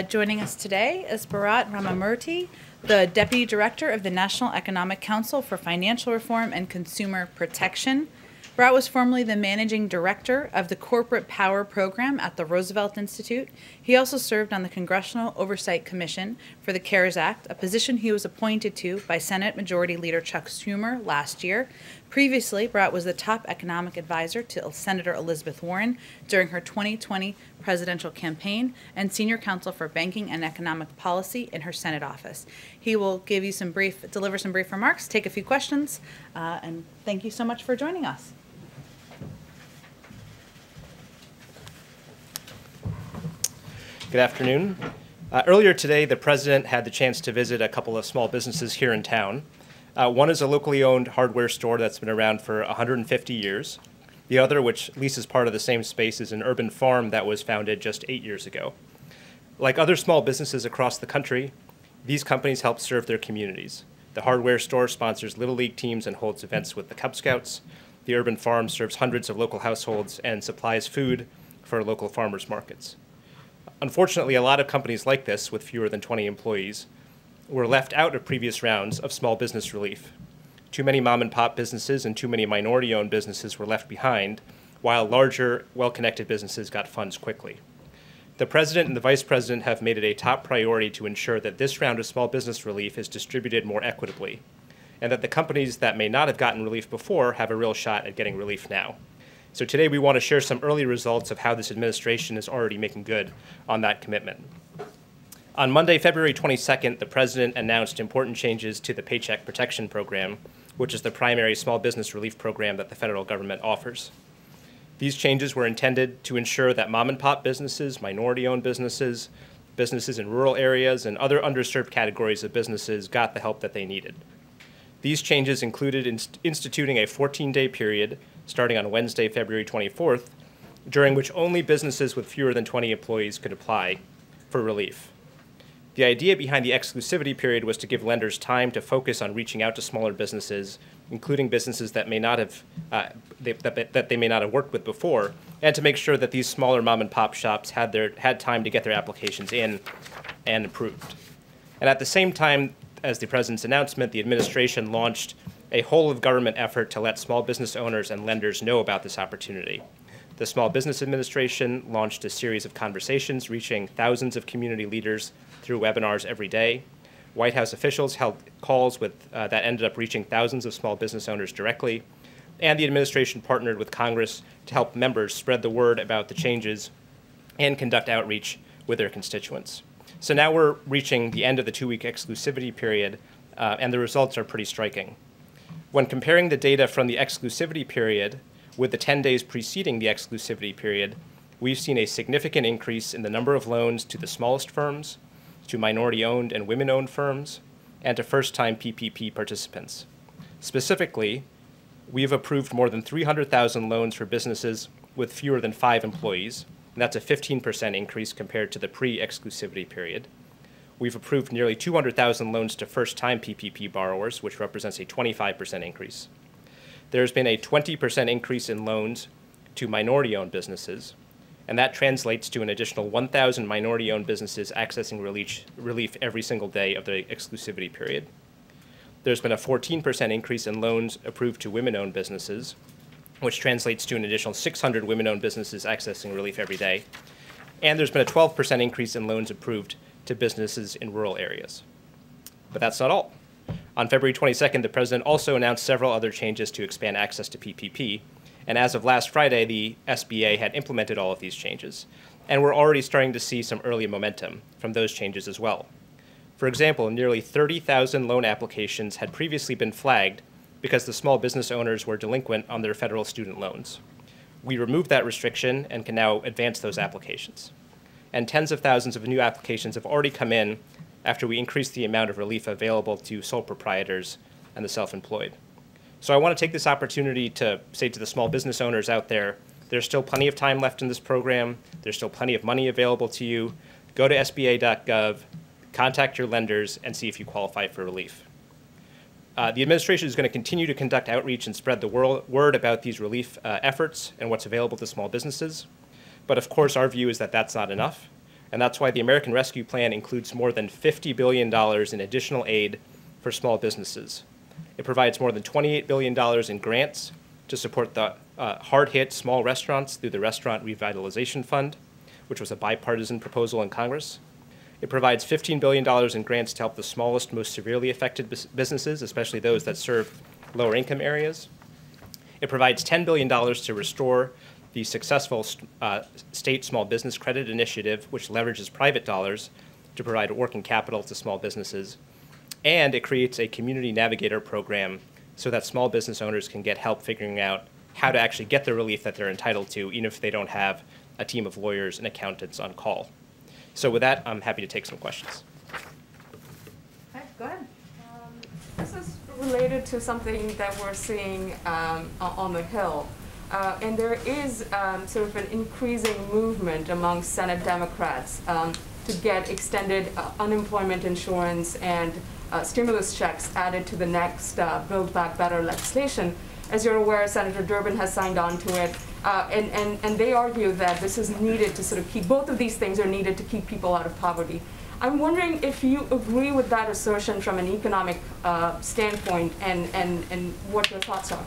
Joining us today is Bharat Ramamurti, the Deputy Director of the National Economic Council for Financial Reform and Consumer Protection. Bharat was formerly the Managing Director of the Corporate Power Program at the Roosevelt Institute. He also served on the Congressional Oversight Commission for the CARES Act, a position he was appointed to by Senate Majority Leader Chuck Schumer last year. Previously, Bharat was the top economic advisor to Senator Elizabeth Warren during her 2020 presidential campaign and senior counsel for banking and economic policy in her Senate office. He will deliver some brief remarks, take a few questions, and thank you so much for joining us. Good afternoon. Earlier today, the president had the chance to visit a couple of small businesses here in town. One is a locally owned hardware store that's been around for 150 years. The other, which leases part of the same space, is an urban farm that was founded just 8 years ago. Like other small businesses across the country, these companies help serve their communities. The hardware store sponsors Little League teams and holds events with the Cub Scouts. The urban farm serves hundreds of local households and supplies food for local farmers markets. Unfortunately, a lot of companies like this, with fewer than 20 employees, were left out of previous rounds of small business relief. Too many mom-and-pop businesses and too many minority-owned businesses were left behind, while larger, well-connected businesses got funds quickly. The president and the vice president have made it a top priority to ensure that this round of small business relief is distributed more equitably, and that the companies that may not have gotten relief before have a real shot at getting relief now. So today we want to share some early results of how this administration is already making good on that commitment. On Monday, February 22nd, the president announced important changes to the Paycheck Protection Program, which is the primary small business relief program that the federal government offers. These changes were intended to ensure that mom-and-pop businesses, minority-owned businesses, businesses in rural areas, and other underserved categories of businesses got the help that they needed. These changes included instituting a 14-day period starting on Wednesday, February 24th, during which only businesses with fewer than 20 employees could apply for relief. The idea behind the exclusivity period was to give lenders time to focus on reaching out to smaller businesses, including businesses that may not have that they may not have worked with before, and to make sure that these smaller mom-and-pop shops had time to get their applications in and approved. And at the same time as the president's announcement, the administration launched a whole-of-government effort to let small business owners and lenders know about this opportunity. The Small Business Administration launched a series of conversations reaching thousands of community leaders through webinars every day. White House officials held calls that ended up reaching thousands of small business owners directly, and the administration partnered with Congress to help members spread the word about the changes and conduct outreach with their constituents. So now we're reaching the end of the 2-week exclusivity period, and the results are pretty striking. When comparing the data from the exclusivity period with the 10 days preceding the exclusivity period, we've seen a significant increase in the number of loans to the smallest firms, to minority-owned and women-owned firms, and to first-time PPP participants. Specifically, we've approved more than 300,000 loans for businesses with fewer than 5 employees, and that's a 15% increase compared to the pre-exclusivity period. We've approved nearly 200,000 loans to first-time PPP borrowers, which represents a 25% increase. There's been a 20% increase in loans to minority-owned businesses, and that translates to an additional 1,000 minority-owned businesses accessing relief every single day of the exclusivity period. There's been a 14% increase in loans approved to women-owned businesses, which translates to an additional 600 women-owned businesses accessing relief every day. And there's been a 12% increase in loans approved to businesses in rural areas. But that's not all. On February 22nd, the president also announced several other changes to expand access to PPP, and as of last Friday, the SBA had implemented all of these changes, and we're already starting to see some early momentum from those changes as well. For example, nearly 30,000 loan applications had previously been flagged because the small business owners were delinquent on their federal student loans. We removed that restriction and can now advance those applications. And tens of thousands of new applications have already come in after we increased the amount of relief available to sole proprietors and the self-employed. So I want to take this opportunity to say to the small business owners out there, there's still plenty of time left in this program. There's still plenty of money available to you. Go to sba.gov, contact your lenders, and see if you qualify for relief. The administration is going to continue to conduct outreach and spread the word about these relief efforts and what's available to small businesses. But of course, our view is that that's not enough. And that's why the American Rescue Plan includes more than $50 billion in additional aid for small businesses. It provides more than $28 billion in grants to support the hard-hit small restaurants through the Restaurant Revitalization Fund, which was a bipartisan proposal in Congress. It provides $15 billion in grants to help the smallest, most severely affected businesses, especially those that serve lower income areas. It provides $10 billion to restore the successful state small business credit initiative, which leverages private dollars to provide working capital to small businesses. And it creates a community navigator program so that small business owners can get help figuring out how to actually get the relief that they're entitled to, even if they don't have a team of lawyers and accountants on call. So with that, I'm happy to take some questions. Okay, go ahead. This is related to something that we're seeing on the Hill. And there is sort of an increasing movement among Senate Democrats to get extended unemployment insurance and stimulus checks added to the next Build Back Better legislation. As you're aware, Senator Durbin has signed on to it, and they argue that this is needed to sort of keep, both of these things are needed to keep people out of poverty. I'm wondering if you agree with that assertion from an economic standpoint and what your thoughts are.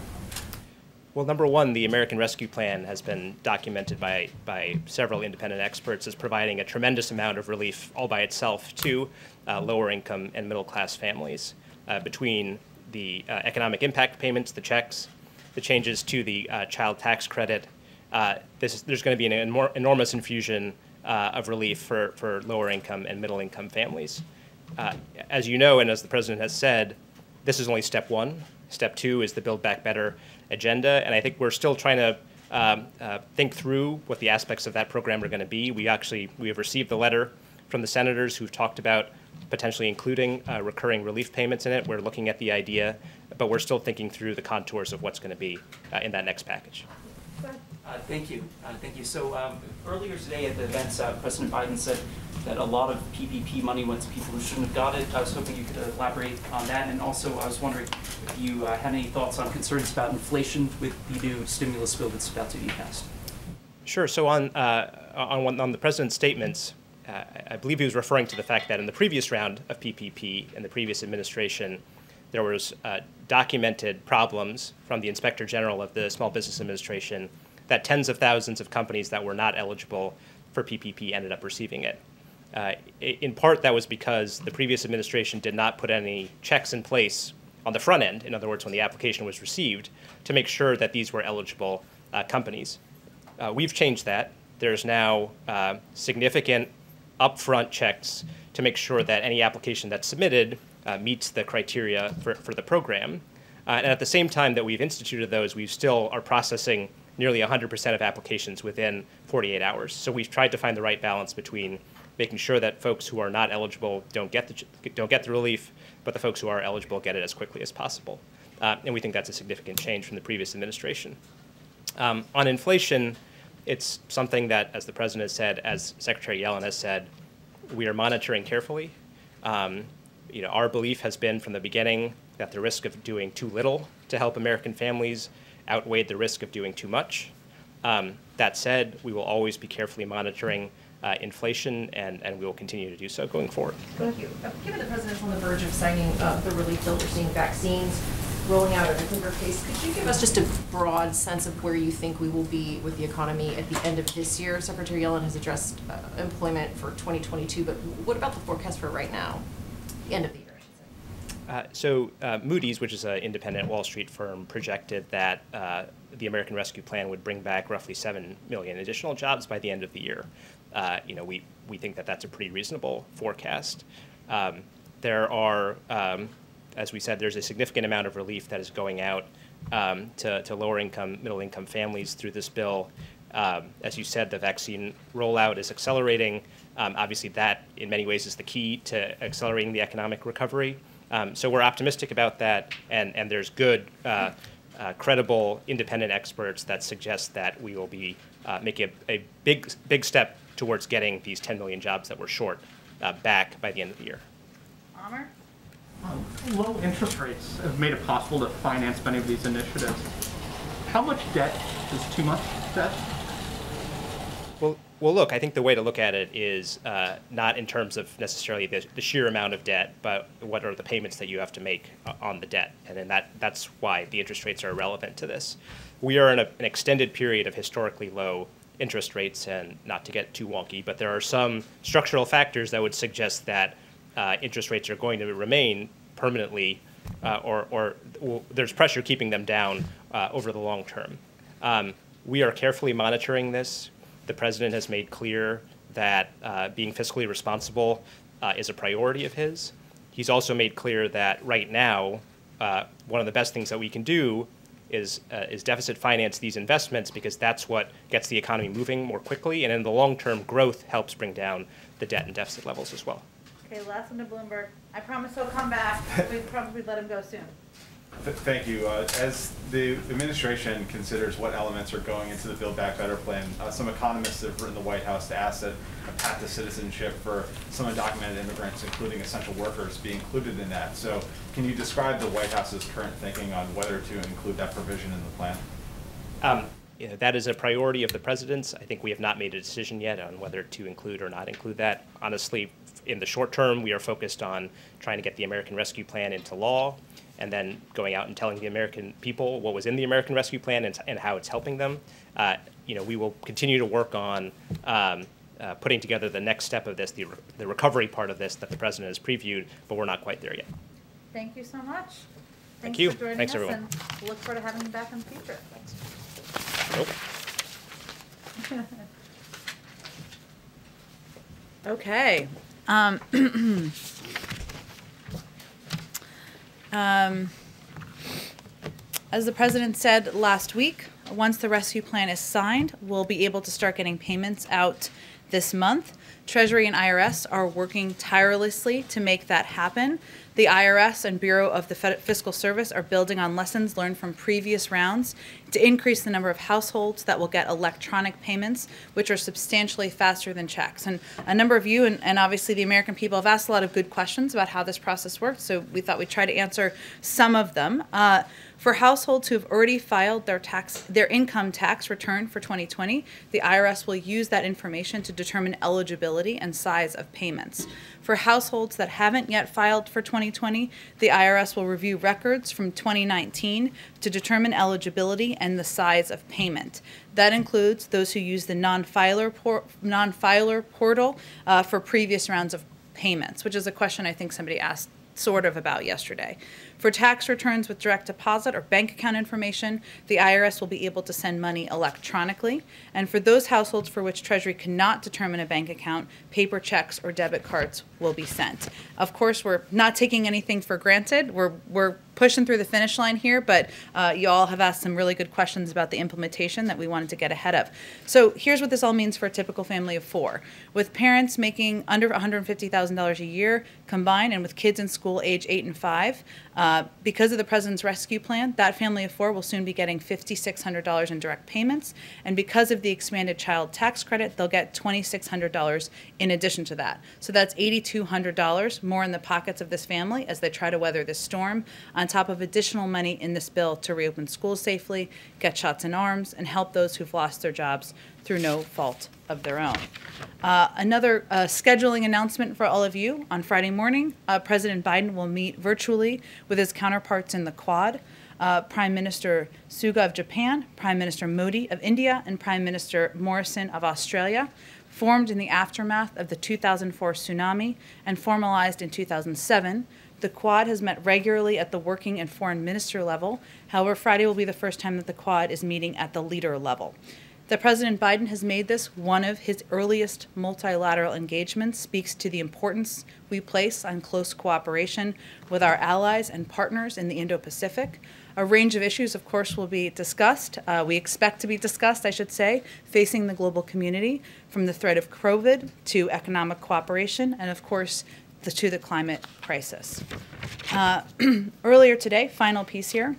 Well, number one, the American Rescue Plan has been documented by several independent experts as providing a tremendous amount of relief all by itself to lower income and middle class families between the economic impact payments, the checks, the changes to the child tax credit. There's going to be an enormous infusion of relief for lower income and middle income families. As you know, and as the president has said, this is only step one. Step two is the Build Back Better agenda, and I think we're still trying to think through what the aspects of that program are going to be. We have received the letter from the senators who've talked about potentially including recurring relief payments in it. We're looking at the idea, but we're still thinking through the contours of what's going to be in that next package. Thank you. Thank you. So earlier today at the events, President Biden said that a lot of PPP money went to people who shouldn't have got it. I was hoping you could elaborate on that. And also, I was wondering if you had any thoughts on concerns about inflation with the new stimulus bill that's about to be passed. Sure. So on the president's statements, I believe he was referring to the fact that in the previous round of PPP in the previous administration, there was documented problems from the Inspector General of the Small Business Administration that tens of thousands of companies that were not eligible for PPP ended up receiving it. In part, that was because the previous administration did not put any checks in place on the front end, in other words, when the application was received, to make sure that these were eligible companies. We've changed that. There's now significant upfront checks to make sure that any application that's submitted meets the criteria for the program. And at the same time that we've instituted those, we still are processing nearly 100% of applications within 48 hours. So we've tried to find the right balance between making sure that folks who are not eligible don't get the relief, but the folks who are eligible get it as quickly as possible. And we think that's a significant change from the previous administration. On inflation, it's something that, as the president has said, as Secretary Yellen has said, we are monitoring carefully. Our belief has been from the beginning that the risk of doing too little to help American families outweighed the risk of doing too much. That said, we will always be carefully monitoring inflation, and we will continue to do so going forward. Thank you. Given the president's on the verge of signing the relief bill, we're seeing vaccines rolling out at a quicker pace. Could you give us just a broad sense of where you think we will be with the economy at the end of this year? Secretary Yellen has addressed employment for 2022, but what about the forecast for right now, the end of the year, I should say? Moody's, which is an independent Wall Street firm, projected that the American Rescue Plan would bring back roughly 7 million additional jobs by the end of the year. We think that that's a pretty reasonable forecast. There are, as we said, there's a significant amount of relief that is going out to lower income, middle income families through this bill. As you said, the vaccine rollout is accelerating. Obviously, that in many ways is the key to accelerating the economic recovery. So we're optimistic about that, and there's good, credible, independent experts that suggest that we will be making a big step towards getting these 10 million jobs that were short back by the end of the year. Amr? Low interest rates have made it possible to finance many of these initiatives. How much debt is too much debt? Well, Well, look, I think the way to look at it is not in terms of necessarily the sheer amount of debt, but what are the payments that you have to make on the debt. And then that's why the interest rates are relevant to this. We are in an extended period of historically low interest rates, and not to get too wonky, but there are some structural factors that would suggest that interest rates are going to remain permanently, or there's pressure keeping them down over the long term. We are carefully monitoring this. The president has made clear that being fiscally responsible is a priority of his. He's also made clear that right now, one of the best things that we can do is deficit finance these investments, because that's what gets the economy moving more quickly, and in the long term, growth helps bring down the debt and deficit levels as well. Okay, last one to Bloomberg. I promise he'll come back. We probably let him go soon. Thank you. As the administration considers what elements are going into the Build Back Better plan, some economists have written the White House to ask that a path to citizenship for some undocumented immigrants, including essential workers, be included in that. So can you describe the White House's current thinking on whether to include that provision in the plan? That is a priority of the president's. I think we have not made a decision yet on whether to include or not include that. Honestly, in the short term, we are focused on trying to get the American Rescue Plan into law, and then going out and telling the American people what was in the American Rescue Plan and how it's helping them. We will continue to work on putting together the next step of this, the recovery part of this that the president has previewed, but we're not quite there yet. Thank you so much. Thank you. For joining Thanks, us, everyone. and we'll look forward to having you back in the future. Nope. Okay. As the president said last week, once the rescue plan is signed, we'll be able to start getting payments out this month. Treasury and IRS are working tirelessly to make that happen. The IRS and Bureau of the Fiscal Service are building on lessons learned from previous rounds to increase the number of households that will get electronic payments, which are substantially faster than checks. And a number of you, and obviously the American people, have asked a lot of good questions about how this process works, so we thought we'd try to answer some of them. For households who have already filed their income tax return for 2020, the IRS will use that information to determine eligibility and size of payments. For households that haven't yet filed for 2020, the IRS will review records from 2019 to determine eligibility and the size of payment. That includes those who use the non-filer portal for previous rounds of payments, which is a question I think somebody asked sort of about yesterday. For tax returns with direct deposit or bank account information, the IRS will be able to send money electronically. And for those households for which Treasury cannot determine a bank account, paper checks or debit cards will be sent. Of course, we're not taking anything for granted. We're pushing through the finish line here, but you all have asked some really good questions about the implementation that we wanted to get ahead of. So here's what this all means for a typical family of four. With parents making under $150,000 a year combined, and with kids in school age 8 and 5, because of the President's Rescue Plan, that family of four will soon be getting $5,600 in direct payments. And because of the expanded child tax credit, they'll get $2,600 in addition to that. So that's $8,200 more in the pockets of this family as they try to weather this storm, on top of additional money in this bill to reopen schools safely, get shots in arms, and help those who've lost their jobs through no fault of their own. Another scheduling announcement for all of you. On Friday morning, President Biden will meet virtually with his counterparts in the Quad. Prime Minister Suga of Japan, Prime Minister Modi of India, and Prime Minister Morrison of Australia. Formed in the aftermath of the 2004 tsunami and formalized in 2007, the Quad has met regularly at the working and foreign minister level. However, Friday will be the first time that the Quad is meeting at the leader level. That President Biden has made this one of his earliest multilateral engagements speaks to the importance we place on close cooperation with our allies and partners in the Indo-Pacific. A range of issues, of course, will be discussed. We expect to be discussed, I should say, facing the global community, from the threat of COVID to economic cooperation, and of course, to the climate crisis. Earlier today, final piece here,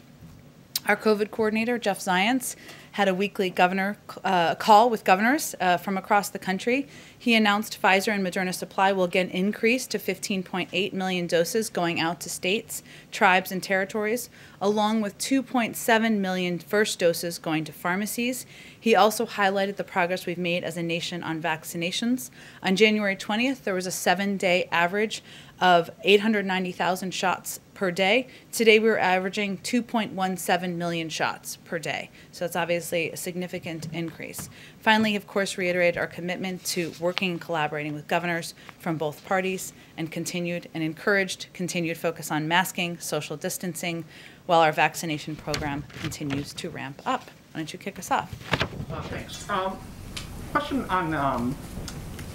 our COVID coordinator, Jeff Zients, had a weekly call with governors from across the country. He announced Pfizer and Moderna supply will again increase to 15.8 million doses going out to states, tribes, and territories, along with 2.7 million first doses going to pharmacies. He also highlighted the progress we've made as a nation on vaccinations. On January 20th, there was a 7-day average of 890,000 shots per day. Today, we're averaging 2.17 million shots per day. So it's obviously a significant increase. Finally, of course, reiterated our commitment to working and collaborating with governors from both parties and encouraged continued focus on masking, social distancing, while our vaccination program continues to ramp up. Why don't you kick us off? Thanks. Question on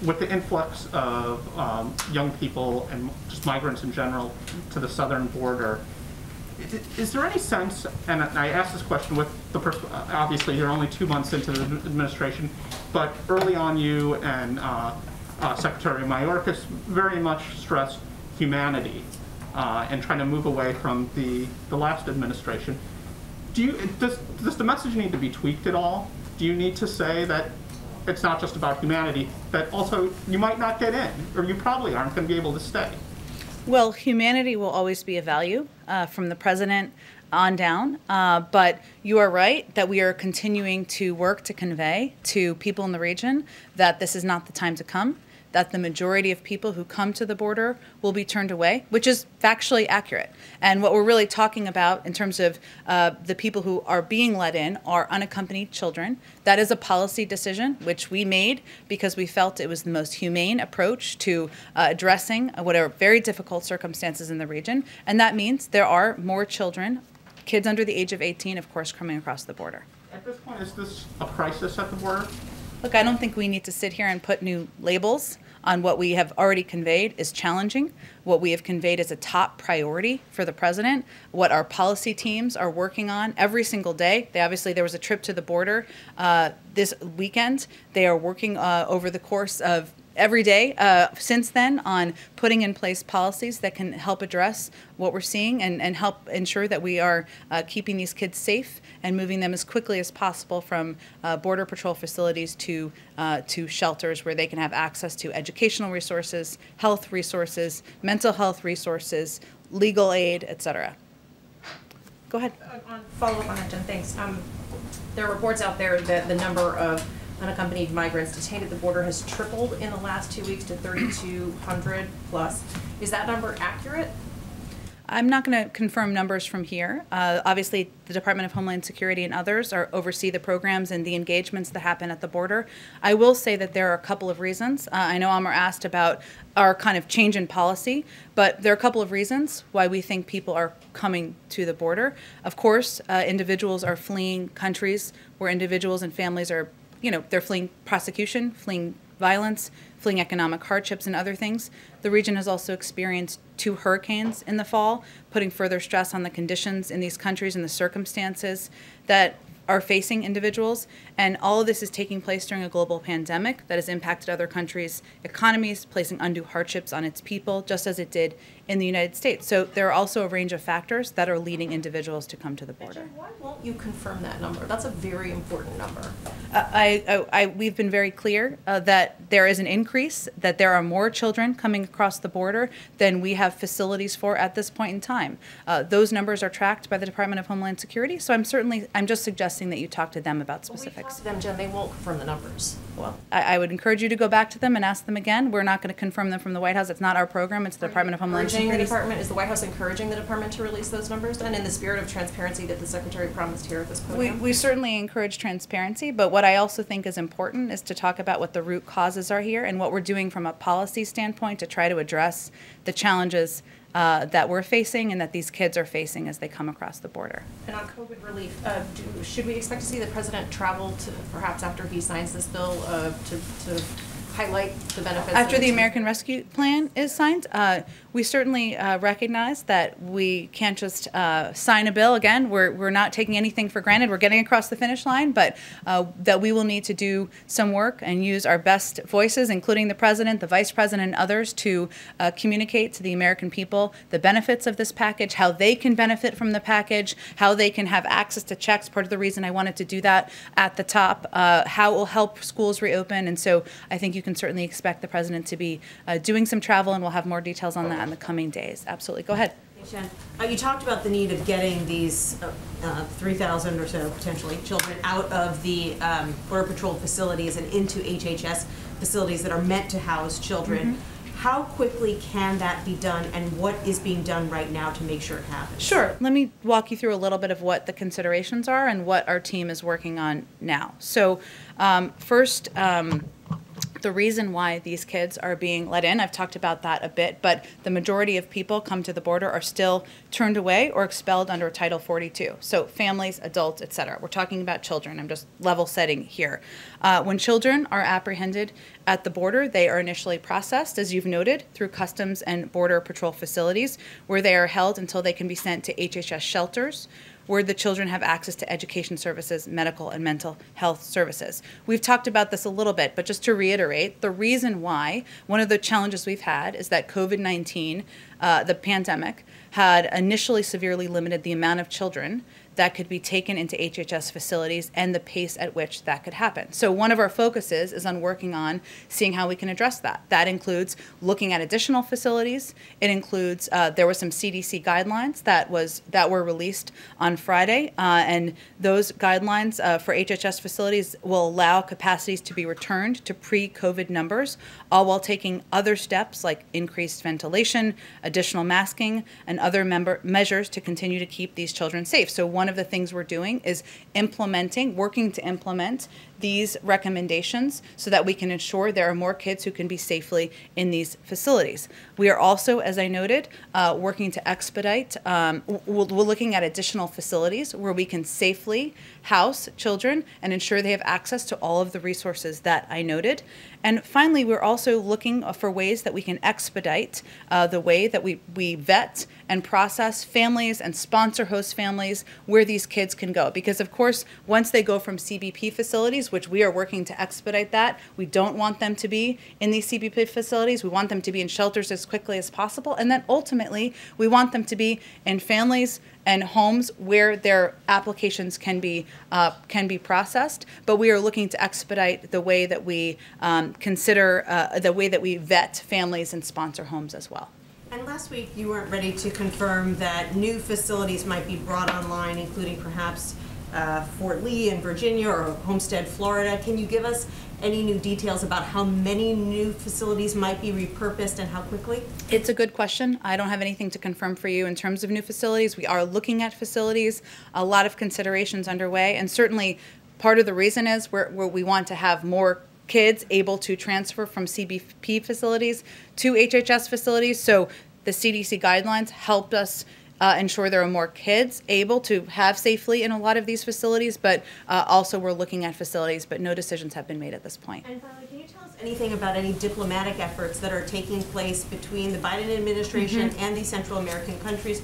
with the influx of young people and just migrants in general to the southern border, is there any sense, and I asked this question with the person, obviously you're only 2 months into the administration, but early on you and Secretary Mayorkas very much stressed humanity and trying to move away from the last administration. Does the message need to be tweaked at all? Do you need to say that it's not just about humanity, that also you might not get in, or you probably aren't going to be able to stay? Well, humanity will always be a value from the president on down, but you are right that we are continuing to work to convey to people in the region that this is not the time to come, that the majority of people who come to the border will be turned away, which is factually accurate. And what we're really talking about in terms of the people who are being let in are unaccompanied children. That is a policy decision which we made because we felt it was the most humane approach to addressing what are very difficult circumstances in the region. And that means there are more children, kids under the age of 18, of course, coming across the border. At this point, is this a crisis at the border? Look, I don't think we need to sit here and put new labels on what we have already conveyed is challenging. What we have conveyed is a top priority for the president, what our policy teams are working on every single day. There was a trip to the border this weekend. They are working over the course of every day since then on putting in place policies that can help address what we're seeing and help ensure that we are keeping these kids safe and moving them as quickly as possible from Border Patrol facilities to shelters where they can have access to educational resources, health resources, mental health resources, legal aid, etc. Go ahead. Follow up on that, Jen, thanks. There are reports out there that the number of unaccompanied migrants detained at the border has tripled in the last 2 weeks to 3,200 plus. Is that number accurate? I'm not going to confirm numbers from here. Obviously, the Department of Homeland Security and others oversee the programs and the engagements that happen at the border. I will say that there are a couple of reasons. I know Amr asked about our kind of change in policy, but there are a couple of reasons why we think people are coming to the border. Of course, individuals are fleeing countries where individuals and families are, they're fleeing prosecution, fleeing violence, fleeing economic hardships and other things. The region has also experienced 2 hurricanes in the fall, putting further stress on the conditions in these countries and the circumstances that are facing individuals. And all of this is taking place during a global pandemic that has impacted other countries' economies, placing undue hardships on its people, just as it did in the United States. So there are also a range of factors that are leading individuals to come to the border. Why won't you confirm that number? That's a very important number. We've been very clear that there is an increase, that there are more children coming across the border than we have facilities for at this point in time. Those numbers are tracked by the Department of Homeland Security, so I'm just suggesting that you talk to them about specifics. Well, we talked to them, Jen, they won't confirm the numbers. Well, I would encourage you to go back to them and ask them again. We're not going to confirm them from the White House. It's not our program. It's the Department of Homeland Security. Is the White House encouraging the department to release those numbers then in the spirit of transparency that the Secretary promised here at this podium? We certainly encourage transparency, but what I also think is important is to talk about what the root causes are here and what we're doing from a policy standpoint to try to address the challenges that we're facing and that these kids are facing as they come across the border. And on COVID relief, should we expect to see the president travel to, perhaps after he signs this bill, to highlight the benefits? After of the it? American Rescue Plan is signed, we certainly recognize that we can't just sign a bill. Again, we're not taking anything for granted. We're getting across the finish line, but that we will need to do some work and use our best voices, including the President, the Vice President, and others, to communicate to the American people the benefits of this package, how they can benefit from the package, how they can have access to checks. Part of the reason I wanted to do that at the top, how it will help schools reopen. And so I think you can certainly expect the President to be doing some travel, and we'll have more details on that in the coming days. Absolutely. Go ahead. Shen, you talked about the need of getting these 3,000 or so potentially children out of the Border Patrol facilities and into HHS facilities that are meant to house children. How quickly can that be done, and what is being done right now to make sure it happens? Sure. Let me walk you through a little bit of what the considerations are and what our team is working on now. So first, the reason why these kids are being let in, I've talked about that a bit, but the majority of people come to the border are still turned away or expelled under Title 42. So families, adults, et cetera. We're talking about children. I'm just level setting here. When children are apprehended at the border, they are initially processed, as you've noted, through Customs and Border Patrol facilities, where they are held until they can be sent to HHS shelters, where the children have access to education services, medical and mental health services. We've talked about this a little bit, but just to reiterate, the reason why, one of the challenges we've had is that COVID-19, the pandemic, had initially severely limited the amount of children that could be taken into HHS facilities and the pace at which that could happen. So one of our focuses is on working on seeing how we can address that. That includes looking at additional facilities. It includes, there were some CDC guidelines that were released on Friday, and those guidelines for HHS facilities will allow capacities to be returned to pre-COVID numbers, all while taking other steps like increased ventilation, additional masking, and other measures to continue to keep these children safe. So one of the things we're doing is working to implement these recommendations so that we can ensure there are more kids who can be safely in these facilities. We are also, as I noted, working to expedite, we're looking at additional facilities where we can safely house children and ensure they have access to all of the resources that I noted. And finally, we're also looking for ways that we can expedite the way that we vet and process families and sponsor host families where these kids can go. Because of course, once they go from CBP facilities, which we are working to expedite that, we don't want them to be in these CBP facilities. We want them to be in shelters as quickly as possible. And then ultimately, we want them to be in families and homes where their applications can be processed. But we are looking to expedite the way that we the way that we vet families and sponsor homes as well. And last week, you weren't ready to confirm that new facilities might be brought online, including perhaps Fort Lee in Virginia or Homestead, Florida. Can you give us any new details about how many new facilities might be repurposed and how quickly? It's a good question. I don't have anything to confirm for you in terms of new facilities. We are looking at facilities, a lot of considerations underway, and certainly part of the reason is we want to have more kids able to transfer from CBP facilities to HHS facilities. So the CDC guidelines helped us ensure there are more kids able to have safely in a lot of these facilities, but also we're looking at facilities, but no decisions have been made at this point. And finally, can you tell us anything about any diplomatic efforts that are taking place between the Biden administration and these Central American countries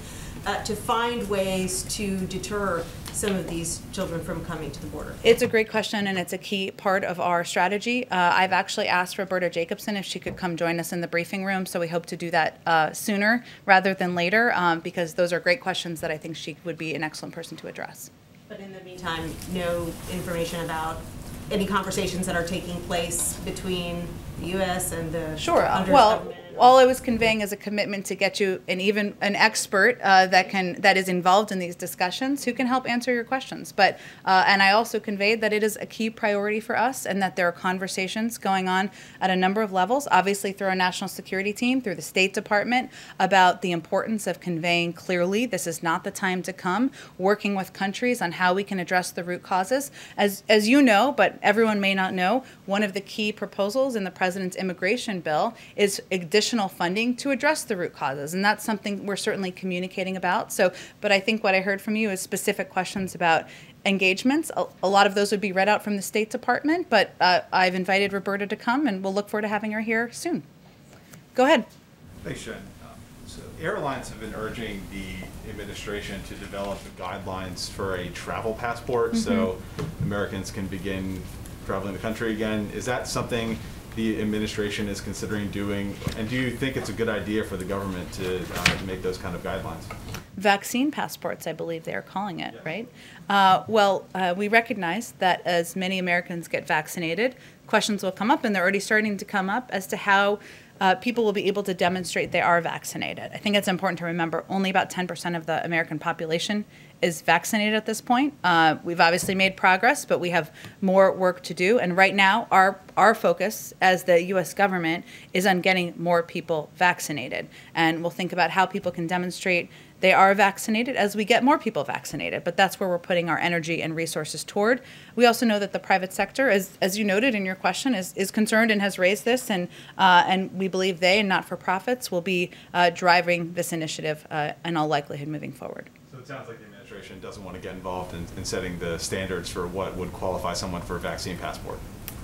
to find ways to deter some of these children from coming to the border? It's a great question, and it's a key part of our strategy. I've actually asked Roberta Jacobson if she could come join us in the briefing room, so we hope to do that sooner rather than later, because those are great questions that I think she would be an excellent person to address. But in the meantime, no information about any conversations that are taking place between the U.S. and the Sure. Honduras Well, government? all I was conveying is a commitment to get you an expert that is involved in these discussions who can help answer your questions. But and I also conveyed that it is a key priority for us, and that there are conversations going on at a number of levels, obviously through our national security team, through the State Department, about the importance of conveying clearly this is not the time to come, working with countries on how we can address the root causes. As you know, but everyone may not know, one of the key proposals in the President's immigration bill is additional funding to address the root causes, and that's something we're certainly communicating about. So, but I think what I heard from you is specific questions about engagements. A lot of those would be read out from the State Department, but I've invited Roberta to come, and we'll look forward to having her here soon. Go ahead. Thanks, Jen. So airlines have been urging the administration to develop guidelines for a travel passport so Americans can begin traveling the country again. Is that something the administration is considering doing? And do you think it's a good idea for the government to make those kind of guidelines? Vaccine passports, I believe they are calling it, right? We recognize that as many Americans get vaccinated, questions will come up, and they're already starting to come up as to how people will be able to demonstrate they are vaccinated. I think it's important to remember only about 10% of the American population is vaccinated at this point. We've obviously made progress, but we have more work to do. And right now, our focus as the U.S. government is on getting more people vaccinated. And we'll think about how people can demonstrate they are vaccinated as we get more people vaccinated, but that's where we're putting our energy and resources toward. We also know that the private sector, as you noted in your question, is concerned and has raised this, and we believe they and not-for-profits will be driving this initiative in all likelihood moving forward. So it sounds like the administration doesn't want to get involved in setting the standards for what would qualify someone for a vaccine passport.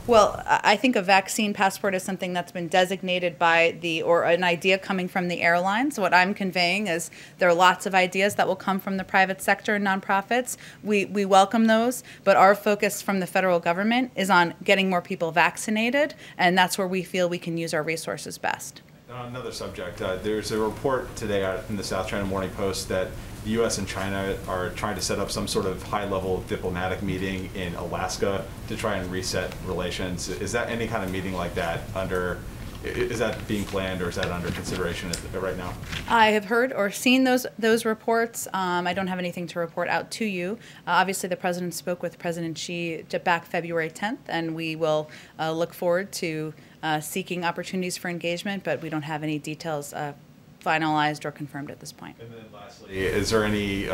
Well, I think a vaccine passport is something that's been designated by or an idea coming from the airlines. What I'm conveying is there are lots of ideas that will come from the private sector and nonprofits. We welcome those, but our focus from the federal government is on getting more people vaccinated, and that's where we feel we can use our resources best. On another subject, there's a report today out in the South China Morning Post that the U.S. and China are trying to set up some sort of high-level diplomatic meeting in Alaska to try and reset relations. Is that any kind of meeting like that is that being planned, or is that under consideration right now? I have heard or seen those reports. I don't have anything to report out to you. Obviously, the President spoke with President Xi back February 10th, and we will look forward to seeking opportunities for engagement, but we don't have any details finalized or confirmed at this point. And then lastly, is there any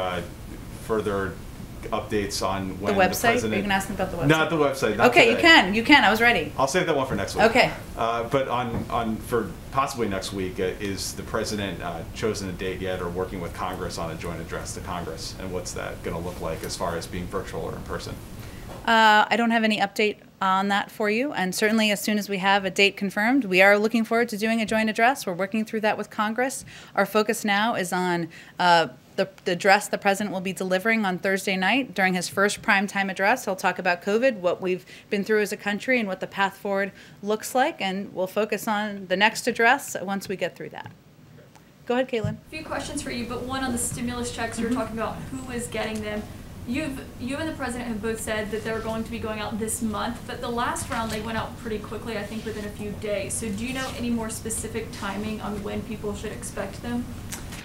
further updates on when the website? The president... Are you going to ask me about the website? Not the website. Not okay, today. You can. I was ready. I'll save that one for next week. Okay. But for possibly next week, is the president chosen a date yet, or working with Congress on a joint address to Congress? And what's that going to look like as far as being virtual or in person? I don't have any update on that for you, and certainly as soon as we have a date confirmed, we are looking forward to doing a joint address. We're working through that with Congress. Our focus now is on the address the president will be delivering on Thursday night during his first primetime address. He'll talk about COVID, what we've been through as a country, and what the path forward looks like, and we'll focus on the next address once we get through that. Go ahead, Caitlin. A few questions for you, but one on the stimulus checks. You were talking about who is getting them. You and the president have both said that they're going to be going out this month, but the last round they went out pretty quickly, I think within a few days. So do you know any more specific timing on when people should expect them?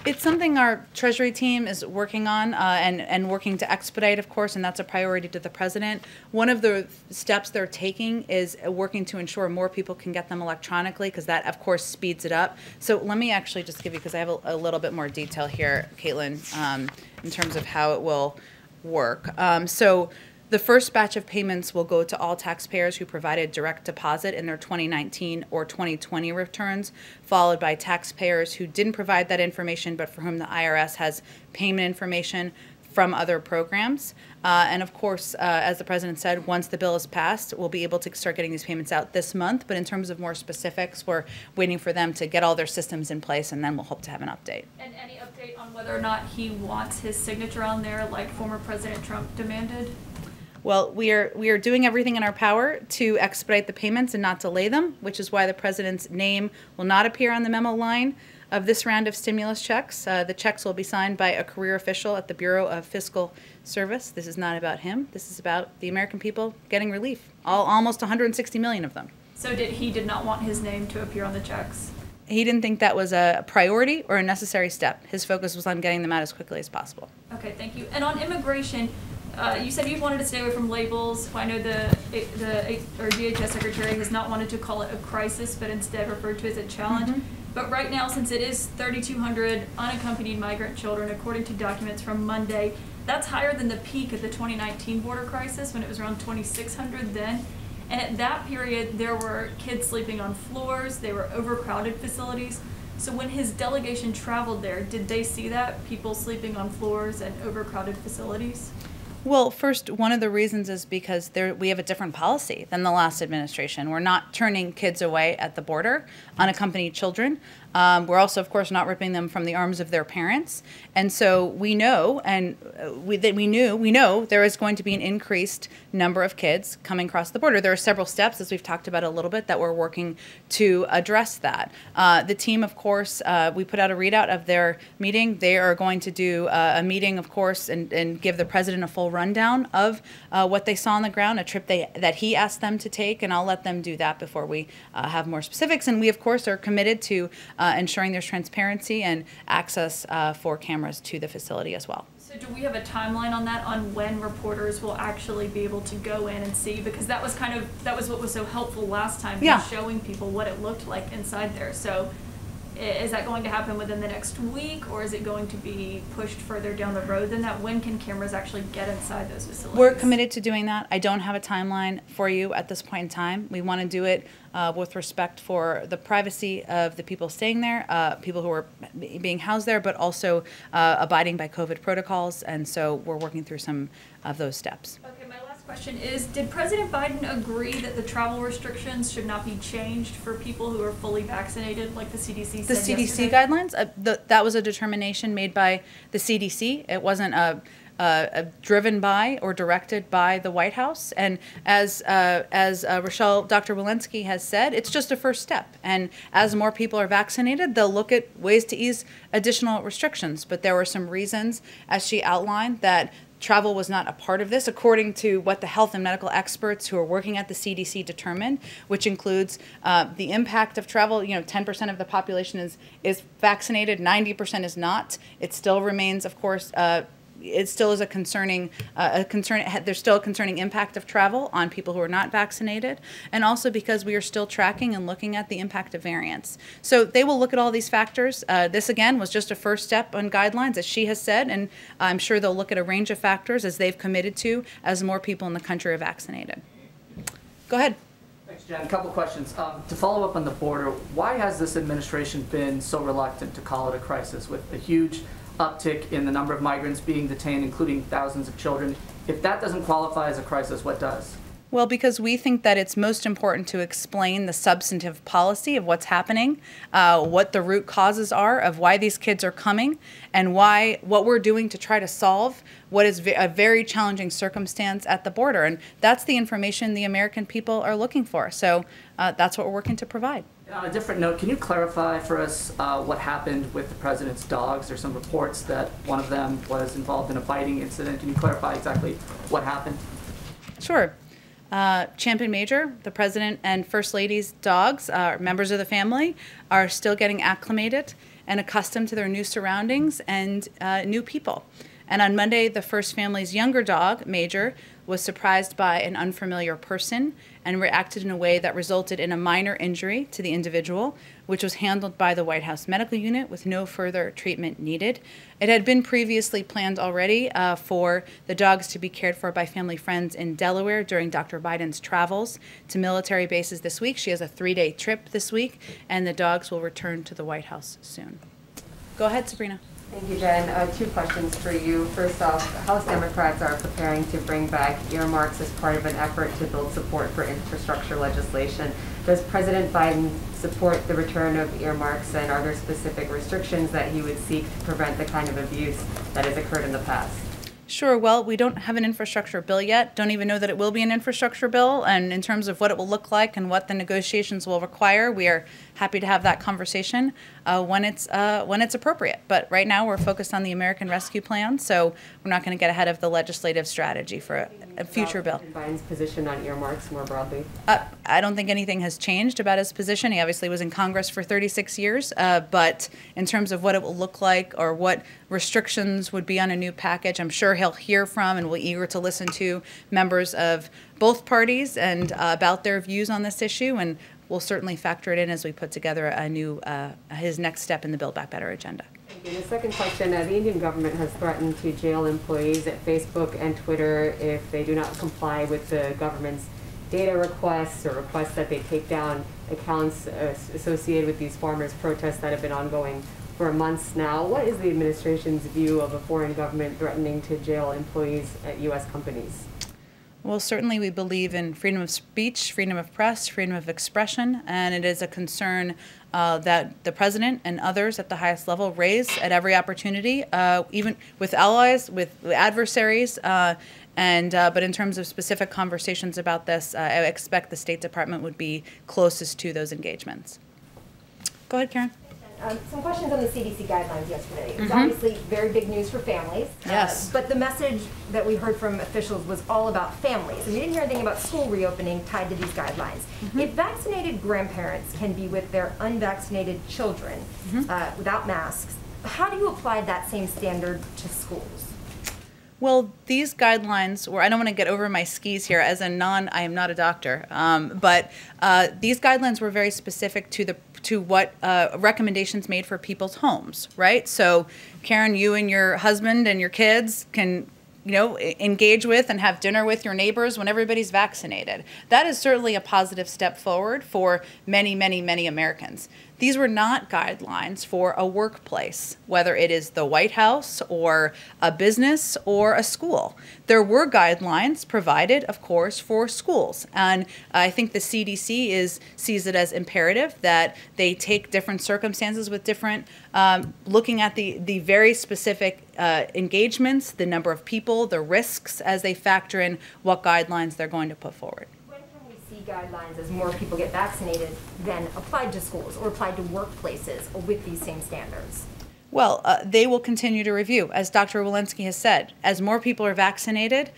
It's something our Treasury team is working on and working to expedite, of course, and that's a priority to the president. One of the steps they're taking is working to ensure more people can get them electronically, because that, of course, speeds it up. So let me actually just give you, because I have a little bit more detail here, Caitlin, in terms of how it will work. So the first batch of payments will go to all taxpayers who provided direct deposit in their 2019 or 2020 returns, followed by taxpayers who didn't provide that information but for whom the IRS has payment information from other programs. And of course, as the president said, once the bill is passed, we'll be able to start getting these payments out this month. But in terms of more specifics, we're waiting for them to get all their systems in place, and then we'll hope to have an update. And any update on whether or not he wants his signature on there like former President Trump demanded? Well, we are doing everything in our power to expedite the payments and not delay them, which is why the president's name will not appear on the memo line of this round of stimulus checks. The checks will be signed by a career official at the Bureau of Fiscal Service. This is not about him. This is about the American people getting relief, almost 160 million of them. So he did not want his name to appear on the checks? He didn't think that was a priority or a necessary step. His focus was on getting them out as quickly as possible. Okay, thank you. And on immigration, you said you wanted to stay away from labels. I know the DHS secretary has not wanted to call it a crisis, but instead referred to it as a challenge. Mm-hmm. But right now, since it is 3,200 unaccompanied migrant children, according to documents from Monday, that's higher than the peak of the 2019 border crisis when it was around 2,600 then. And at that period, there were kids sleeping on floors. They were overcrowded facilities. So when his delegation traveled there, did they see that? People sleeping on floors and overcrowded facilities? Well, first, one of the reasons is because we have a different policy than the last administration. We're not turning kids away at the border, unaccompanied children. We're also, of course, not ripping them from the arms of their parents. And so we know, and we know there is going to be an increased number of kids coming across the border. There are several steps, as we've talked about a little bit, that we're working to address that. The team, of course, we put out a readout of their meeting. They are going to do a meeting, of course, and give the president a full rundown of what they saw on the ground, a trip that he asked them to take, and I'll let them do that before we have more specifics. And we, of course, are committed to ensuring there's transparency and access for cameras to the facility as well. So do we have a timeline on that, on when reporters will actually be able to go in and see? Because that was what was so helpful last time, yeah, showing people what it looked like inside there. So is that going to happen within the next week, or is it going to be pushed further down the road than that? When can cameras actually get inside those facilities? We're committed to doing that. I don't have a timeline for you at this point in time. We want to do it with respect for the privacy of the people staying there, people who are being housed there, but also abiding by COVID protocols. And so we're working through some of those steps. Okay, my last question is, did President Biden agree that the travel restrictions should not be changed for people who are fully vaccinated, like the CDC said yesterday? The CDC guidelines, that was a determination made by the CDC. It wasn't driven by or directed by the White House. And as Rochelle, Dr. Walensky has said, it's just a first step. And as more people are vaccinated, they'll look at ways to ease additional restrictions. But there were some reasons, as she outlined, that travel was not a part of this, according to what the health and medical experts who are working at the CDC determined, which includes the impact of travel. 10% of the population is vaccinated, 90% is not. It still remains, of course, it still is a concern. There's still a concerning impact of travel on people who are not vaccinated, and also because we are still tracking and looking at the impact of variants. So they will look at all these factors. This again was just a first step on guidelines, as she has said, and I'm sure they'll look at a range of factors as they've committed to as more people in the country are vaccinated. Go ahead. Thanks, Jen. A couple questions. To follow up on the border, why has this administration been so reluctant to call it a crisis with a huge uptick in the number of migrants being detained, including thousands of children? If that doesn't qualify as a crisis, what does? Well, because we think that it's most important to explain the substantive policy of what's happening, what the root causes are of why these kids are coming, and what we're doing to try to solve what is a very challenging circumstance at the border. And that's the information the American people are looking for. So that's what we're working to provide. On a different note, can you clarify for us what happened with the president's dogs? There's some reports that one of them was involved in a biting incident. Can you clarify exactly what happened? Sure. Champion Major, the president and first lady's dogs, members of the family, are still getting acclimated and accustomed to their new surroundings and new people. And on Monday, the first family's younger dog, Major, was surprised by an unfamiliar person and reacted in a way that resulted in a minor injury to the individual, which was handled by the White House Medical Unit with no further treatment needed. It had been previously planned already for the dogs to be cared for by family friends in Delaware during Dr. Biden's travels to military bases this week. She has a 3-day trip this week, and the dogs will return to the White House soon. Go ahead, Sabrina. Thank you, Jen. 2 questions for you. First off, House Democrats are preparing to bring back earmarks as part of an effort to build support for infrastructure legislation. Does President Biden support the return of earmarks, and are there specific restrictions that he would seek to prevent the kind of abuse that has occurred in the past? Sure. Well, we don't have an infrastructure bill yet. Don't even know that it will be an infrastructure bill. And in terms of what it will look like and what the negotiations will require, we are happy to have that conversation when it's appropriate. But right now, we're focused on the American Rescue Plan, so we're not going to get ahead of the legislative strategy for a future bill. Biden's position on earmarks more broadly? I don't think anything has changed about his position. He obviously was in Congress for 36 years, but in terms of what it will look like or what restrictions would be on a new package, I'm sure he'll hear from and we're eager to listen to members of both parties and about their views on this issue, and we'll certainly factor it in as we put together a new his next step in the Build Back Better agenda. Thank you. The second question, the Indian government has threatened to jail employees at Facebook and Twitter if they do not comply with the government's data requests or requests that they take down accounts associated with these farmers' protests that have been ongoing for months now. What is the administration's view of a foreign government threatening to jail employees at U.S. companies? Well, certainly we believe in freedom of speech, freedom of press, freedom of expression, and it is a concern that the president and others at the highest level raise at every opportunity, even with allies, with adversaries, but in terms of specific conversations about this, I expect the State Department would be closest to those engagements. Go ahead, Karen. Some questions on the CDC guidelines yesterday. It was obviously very big news for families. Yes. But the message that we heard from officials was all about families. And we didn't hear anything about school reopening tied to these guidelines. If vaccinated grandparents can be with their unvaccinated children without masks, how do you apply that same standard to schools? Well, these guidelines I don't want to get over my skis here I am not a doctor, but these guidelines were very specific to what recommendations made for people's homes, right? So, Karen, you and your husband and your kids can, engage with and have dinner with your neighbors when everybody's vaccinated. That is certainly a positive step forward for many, many, many Americans. These were not guidelines for a workplace, whether it is the White House or a business or a school. There were guidelines provided, of course, for schools. And I think the CDC sees it as imperative that they take different circumstances with different, looking at the very specific engagements, the number of people, the risks as they factor in what guidelines they're going to put forward. Guidelines as more people get vaccinated than applied to schools or applied to workplaces with these same standards? Well, they will continue to review. As Dr. Walensky has said, as more people are vaccinated,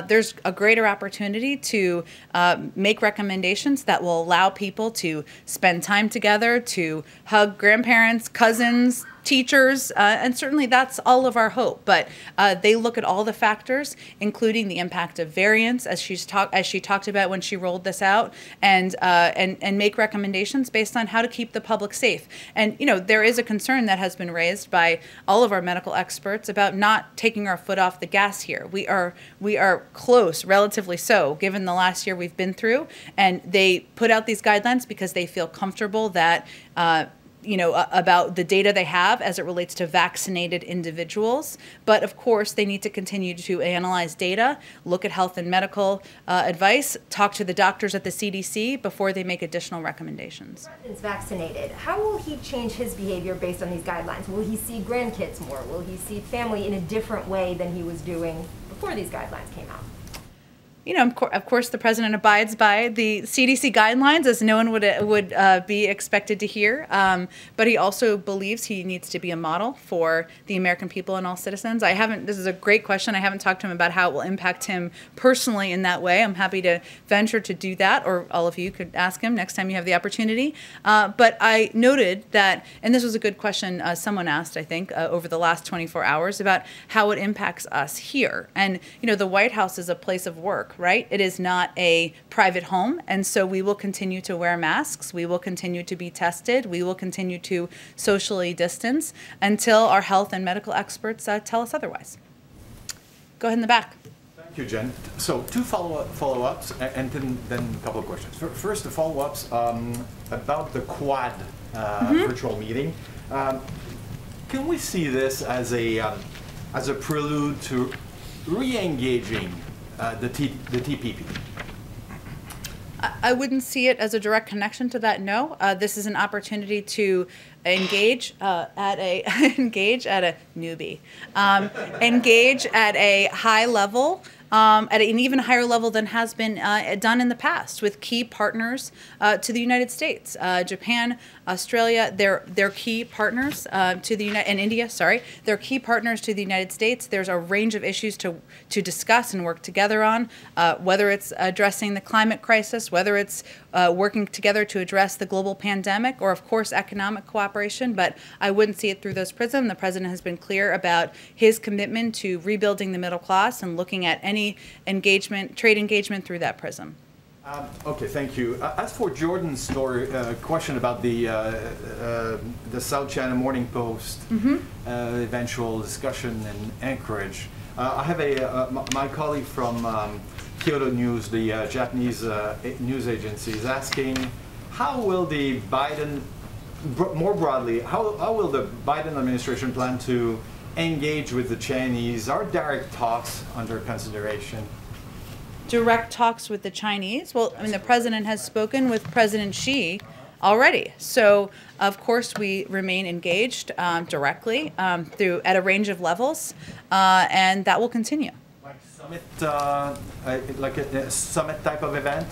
there's a greater opportunity to make recommendations that will allow people to spend time together, to hug grandparents, cousins, teachers, and certainly that's all of our hope. But they look at all the factors, including the impact of variants, as she talked about when she rolled this out, and make recommendations based on how to keep the public safe. And there is a concern that has been raised by all of our medical experts about not taking our foot off the gas here. We are close, relatively so, given the last year we've been through, and they put out these guidelines because they feel comfortable that about the data they have as it relates to vaccinated individuals. But of course, they need to continue to analyze data, look at health and medical advice, talk to the doctors at the CDC before they make additional recommendations. The president's vaccinated. How will he change his behavior based on these guidelines? Will he see grandkids more? Will he see family in a different way than he was doing before these guidelines came out? Of course, the president abides by the CDC guidelines, as no one would be expected to hear. But he also believes he needs to be a model for the American people and all citizens. This is a great question. I haven't talked to him about how it will impact him personally in that way. I'm happy to venture to do that, or all of you could ask him next time you have the opportunity. But I noted that, and this was a good question someone asked, I think, over the last 24 hours about how it impacts us here. And, the White House is a place of work. Right? It is not a private home, and so we will continue to wear masks. We will continue to be tested. We will continue to socially distance until our health and medical experts tell us otherwise. Go ahead in the back. Thank you, Jen. So 2 follow-ups, and then a couple of questions. First, the follow-ups about the Quad virtual meeting. Can we see this as a prelude to re-engaging the TPP? I wouldn't see it as a direct connection to that. No, this is an opportunity to engage at a engage at a high level. At an even higher level than has been done in the past with key partners to the United States. Japan, Australia, they're key partners to the and India, sorry. They're key partners to the United States. There's a range of issues to discuss and work together on, whether it's addressing the climate crisis, whether it's working together to address the global pandemic, or of course economic cooperation, but I wouldn't see it through those prisms. The president has been clear about his commitment to rebuilding the middle class and looking at any trade engagement through that prism. Okay, thank you. As for Jordan's story, question about the South China Morning Post eventual discussion in Anchorage, I have my colleague from Kyoto News, the Japanese news agency, is asking, how will the Biden more broadly, how will the Biden administration plan to engage with the Chinese? Are direct talks under consideration? Direct talks with the Chinese? Well, I mean, the president has spoken with President Xi already. So, of course, we remain engaged directly at a range of levels, and that will continue. Like summit, like a summit type of event?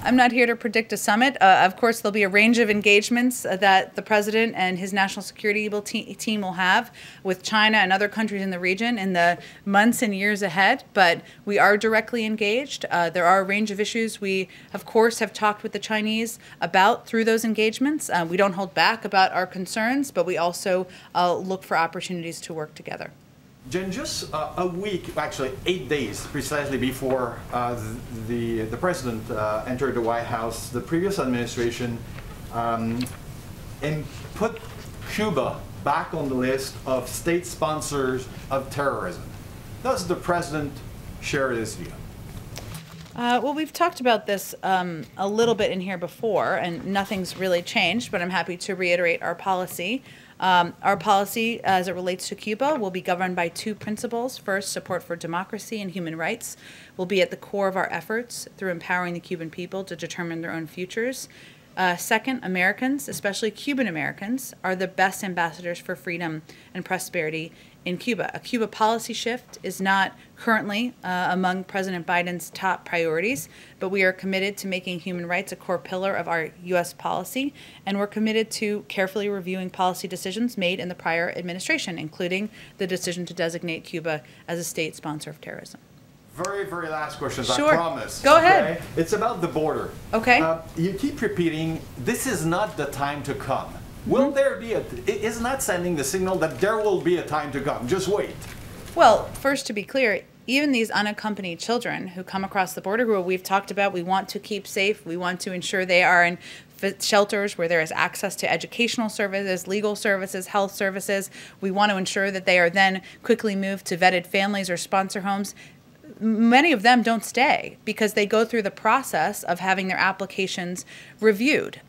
I'm not here to predict a summit. Of course, there'll be a range of engagements that the president and his national security team will have with China and other countries in the region in the months and years ahead. But we are directly engaged. There are a range of issues we, of course, have talked with the Chinese about through those engagements. We don't hold back about our concerns, but we also look for opportunities to work together. Jen, just a week, actually 8 days precisely before the president entered the White House, the previous administration put Cuba back on the list of state sponsors of terrorism. Does the president share this view? Well, we've talked about this a little bit in here before, and nothing's really changed, but I'm happy to reiterate our policy. Our policy, as it relates to Cuba, will be governed by two principles. First, support for democracy and human rights will be at the core of our efforts through empowering the Cuban people to determine their own futures. Second, Americans, especially Cuban Americans, are the best ambassadors for freedom and prosperity in Cuba. A Cuba policy shift is not currently among President Biden's top priorities, but we are committed to making human rights a core pillar of our U.S. policy, and we're committed to carefully reviewing policy decisions made in the prior administration, including the decision to designate Cuba as a state sponsor of terrorism. Very, very last question, Sure. I promise. Go ahead. Okay? It's about the border. Okay. You keep repeating, this is not the time to come. Will there be isn't that sending the signal that there will be a time to come? Just wait. Well, first, to be clear, even these unaccompanied children who come across the border, who we've talked about, we want to keep safe. We want to ensure they are in shelters where there is access to educational services, legal services, health services. We want to ensure that they are then quickly moved to vetted families or sponsor homes. Many of them don't stay because they go through the process of having their applications reviewed.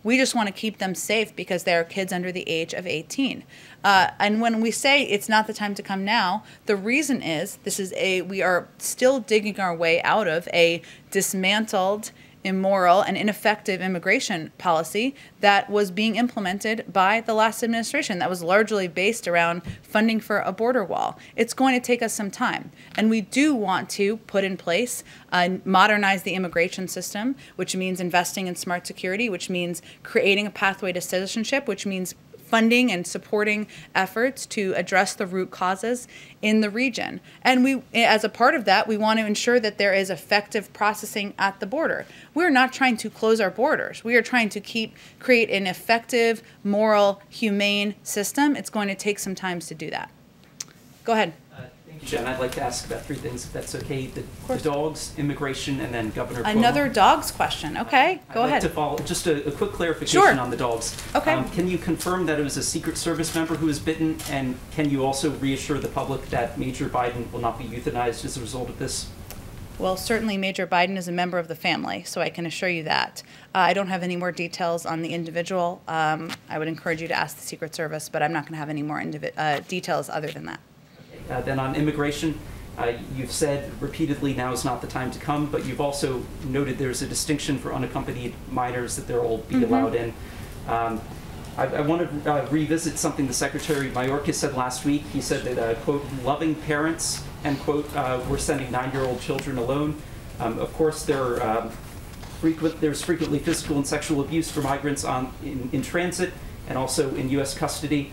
We just want to keep them safe because they are kids under the age of 18. And when we say it's not the time to come now, the reason is we are still digging our way out of a dismantled, immoral, and ineffective immigration policy that was being implemented by the last administration that was largely based around funding for a border wall. It's going to take us some time. And we do want to put in place, modernize the immigration system, which means investing in smart security, which means creating a pathway to citizenship, which means funding and supporting efforts to address the root causes in the region. And we, as a part of that, we want to ensure that there is effective processing at the border. We're not trying to close our borders. We are trying to create an effective, moral, humane system. It's going to take some time to do that. Go ahead. Thank you, Jen. I'd like to ask about three things, if that's okay. The dogs, immigration, and then Governor Cuomo. Another dogs question. Okay, go ahead. I'd like to follow just a quick clarification Sure. on the dogs. Okay. Can you confirm that it was a Secret Service member who was bitten, and can you also reassure the public that Major Biden will not be euthanized as a result of this? Well, certainly Major Biden is a member of the family, so I can assure you that. I don't have any more details on the individual. I would encourage you to ask the Secret Service, but I'm not going to have any more details other than that. Then on immigration, you've said repeatedly now is not the time to come, but you've also noted there's a distinction for unaccompanied minors that they'll all be allowed in. I want to revisit something the Secretary Mayorkas said last week. He said that, quote, loving parents, end quote, were sending 9-year-old children alone. Of course, there's frequently physical and sexual abuse for migrants in transit and also in U.S. custody.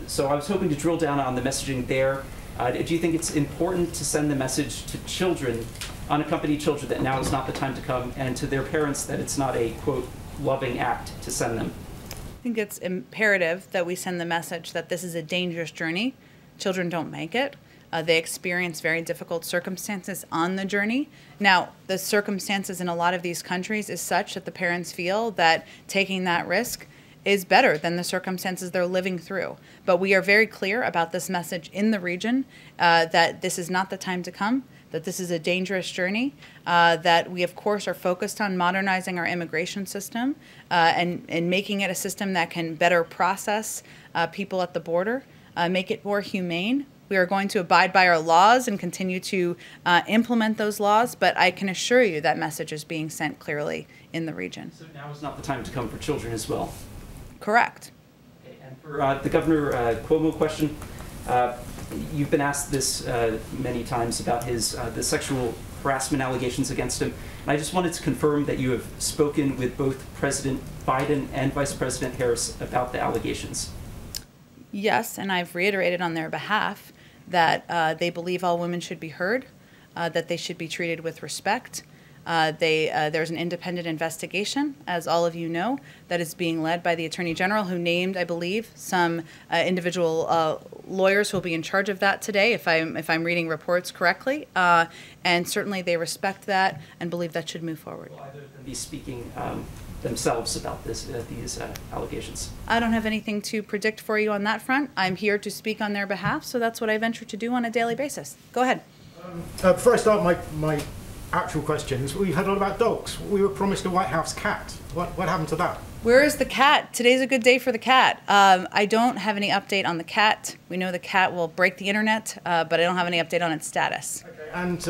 So I was hoping to drill down on the messaging there. Do you think it's important to send the message to children, unaccompanied children, that now is not the time to come, and to their parents that it's not a, quote, loving act to send them? I think it's imperative that we send the message that this is a dangerous journey. Children don't make it. They experience very difficult circumstances on the journey. Now, the circumstances in a lot of these countries is such that the parents feel that taking that risk is better than the circumstances they're living through. But we are very clear about this message in the region that this is not the time to come. that this is a dangerous journey, that we, of course, are focused on modernizing our immigration system and making it a system that can better process people at the border, make it more humane. We are going to abide by our laws and continue to implement those laws, but I can assure you that message is being sent clearly in the region. So now is not the time to come for children as well. Correct. Okay, and for the Governor Cuomo question, you've been asked this many times about his the sexual harassment allegations against him. And I just wanted to confirm that you have spoken with both President Biden and Vice President Harris about the allegations. Yes, and I've reiterated on their behalf that they believe all women should be heard, that they should be treated with respect. There's an independent investigation, as all of you know, that is being led by the Attorney General, who named, I believe, some individual lawyers who will be in charge of that today, if I'm reading reports correctly. And certainly they respect that and believe that should move forward. Will either of them be speaking themselves about these allegations? I don't have anything to predict for you on that front. I'm here to speak on their behalf, so that's what I venture to do on a daily basis. Go ahead. Before I start my actual questions, we've heard a lot about dogs. We were promised a White House cat. What happened to that? Where is the cat? Today's a good day for the cat. I don't have any update on the cat. We know the cat will break the internet, but I don't have any update on its status. Okay. And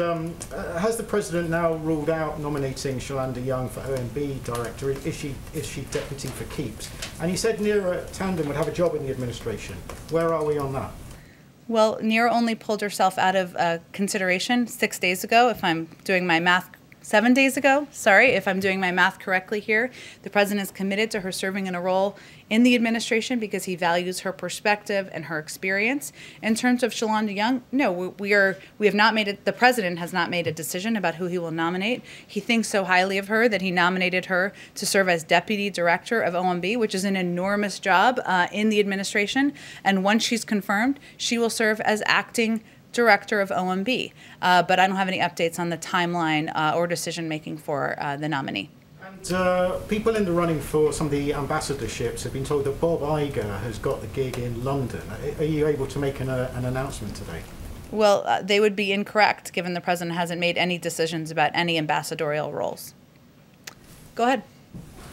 has the president now ruled out nominating Shalanda Young for OMB director? Is she deputy for keeps? And he said Neera Tanden would have a job in the administration. Where are we on that? Well, Neera only pulled herself out of consideration 6 days ago, if I'm doing my math. 7 days ago, sorry, if I'm doing my math correctly here. The president is committed to her serving in a role in the administration because he values her perspective and her experience. In terms of Shalanda Young, no, we have not made it. The president has not made a decision about who he will nominate. He thinks so highly of her that he nominated her to serve as deputy director of OMB, which is an enormous job in the administration. And once she's confirmed, she will serve as acting director of OMB, but I don't have any updates on the timeline or decision making for the nominee. And people in the running for some of the ambassadorships have been told that Bob Iger has got the gig in London. Are you able to make an announcement today? Well, they would be incorrect, given the president hasn't made any decisions about any ambassadorial roles. Go ahead.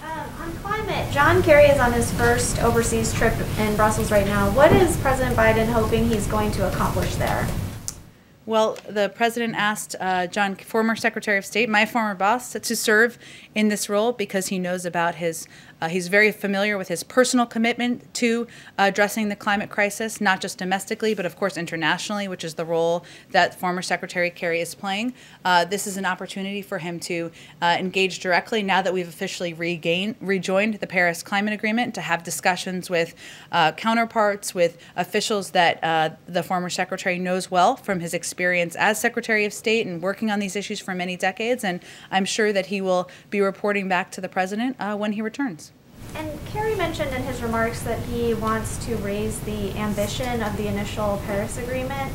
On climate, John Kerry is on his first overseas trip in Brussels right now. What is President Biden hoping he's going to accomplish there? Well, the president asked former Secretary of State, my former boss, to serve in this role because he knows about his, he's very familiar with his personal commitment to addressing the climate crisis, not just domestically, but of course internationally, which is the role that former Secretary Kerry is playing. This is an opportunity for him to engage directly, now that we've officially rejoined the Paris Climate Agreement, to have discussions with counterparts, with officials that the former Secretary knows well from his experience as Secretary of State and working on these issues for many decades, and I'm sure that he will be reporting back to the president when he returns. And Kerry mentioned in his remarks that he wants to raise the ambition of the initial Paris Agreement.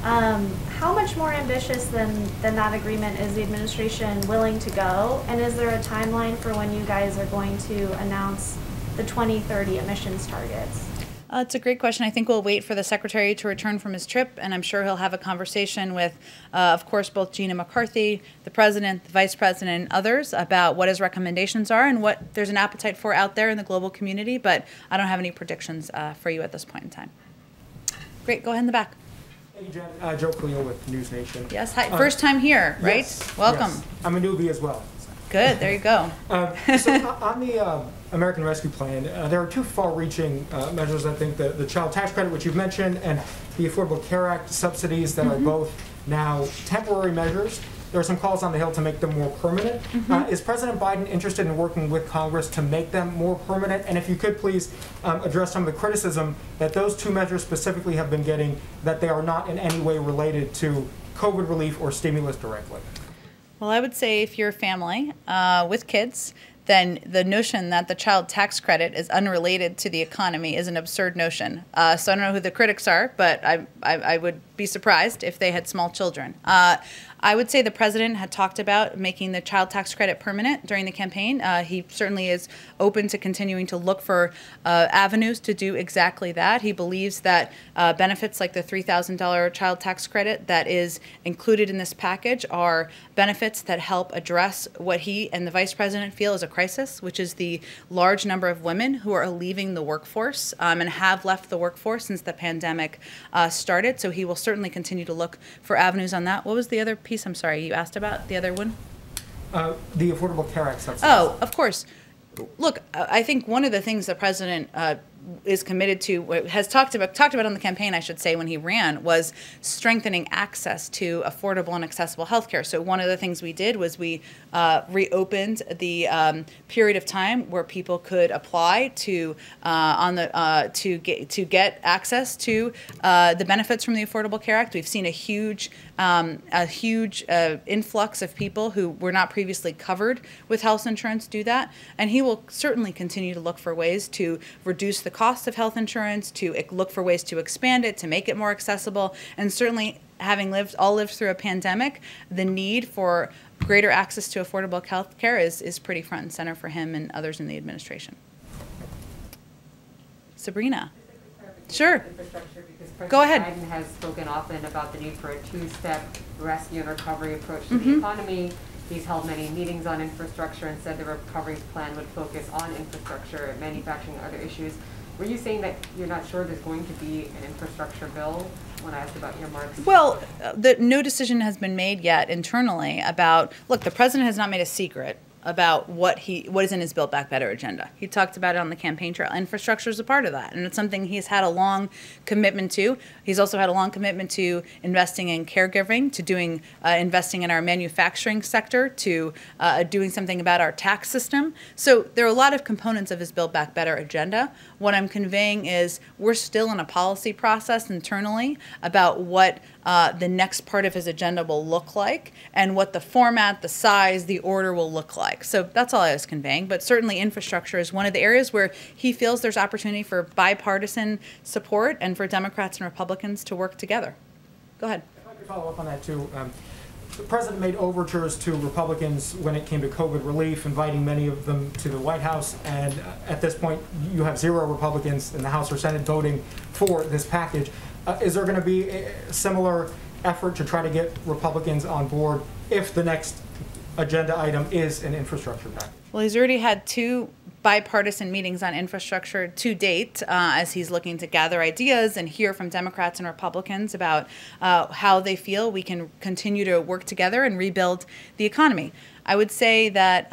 How much more ambitious than that agreement is the administration willing to go? And is there a timeline for when you guys are going to announce the 2030 emissions targets? It's a great question. I think we'll wait for the Secretary to return from his trip, and I'm sure he'll have a conversation with, of course, both Gina McCarthy, the President, the Vice President, and others about what his recommendations are and what there's an appetite for out there in the global community, but I don't have any predictions for you at this point in time. Great. Go ahead in the back. Hey, Jen. Joe Cleo with News Nation. Yes. Hi. First time here, right? Yes, Welcome. Yes. I'm a newbie as well. Good. There you go. So on the American Rescue Plan, there are two far-reaching measures, I think, the child tax credit, which you've mentioned, and the Affordable Care Act subsidies that are both now temporary measures. There are some calls on the Hill to make them more permanent. Is President Biden interested in working with Congress to make them more permanent? And if you could please address some of the criticism that those two measures specifically have been getting, that they are not in any way related to COVID relief or stimulus directly. Well, I would say if you're a family with kids, then the notion that the child tax credit is unrelated to the economy is an absurd notion. So I don't know who the critics are, but I would be surprised if they had small children. I would say the president had talked about making the child tax credit permanent during the campaign. He certainly is open to continuing to look for avenues to do exactly that. He believes that benefits like the $3,000 child tax credit that is included in this package are benefits that help address what he and the vice president feel is a crisis, which is the large number of women who are leaving the workforce and have left the workforce since the pandemic started. So he will certainly continue to look for avenues on that. What was the other piece? I'm sorry, you asked about the other one? The Affordable Care Act subsidies. Oh, of course. Look, I think one of the things the president is committed to, has talked about on the campaign, I should say, when he ran, was strengthening access to affordable and accessible health care. So one of the things we did was we reopened the period of time where people could apply to get access to the benefits from the Affordable Care Act. We've seen a huge influx of people who were not previously covered with health insurance do that, and he will certainly continue to look for ways to reduce the cost of health insurance, to look for ways to expand it, to make it more accessible, and certainly having lived through a pandemic, the need for greater access to affordable health care is pretty front and center for him and others in the administration. Sabrina. Sure. Go ahead. Biden has spoken often about the need for a two-step rescue and recovery approach to the economy. He's held many meetings on infrastructure and said the recovery plan would focus on infrastructure, manufacturing, and other issues. Were you saying that you're not sure there's going to be an infrastructure bill when I asked about earmarks? Well, no decision has been made yet internally about, look, the president has not made a secret about what is in his Build Back Better agenda. He talked about it on the campaign trail. Infrastructure is a part of that, and it's something he's had a long commitment to. He's also had a long commitment to investing in caregiving, to doing investing in our manufacturing sector, to doing something about our tax system. So there are a lot of components of his Build Back Better agenda. What I'm conveying is we're still in a policy process internally about what the next part of his agenda will look like and what the format, the size, the order will look like. So that's all I was conveying. But certainly infrastructure is one of the areas where he feels there's opportunity for bipartisan support and for Democrats and Republicans to work together. Go ahead. If I could follow up on that too. The president made overtures to Republicans when it came to COVID relief, inviting many of them to the White House. And at this point, you have 0 Republicans in the House or Senate voting for this package. Is there going to be a similar effort to try to get Republicans on board if the next agenda item is an infrastructure package? Well, he's already had 2 bipartisan meetings on infrastructure to date as he's looking to gather ideas and hear from Democrats and Republicans about how they feel we can continue to work together and rebuild the economy. I would say that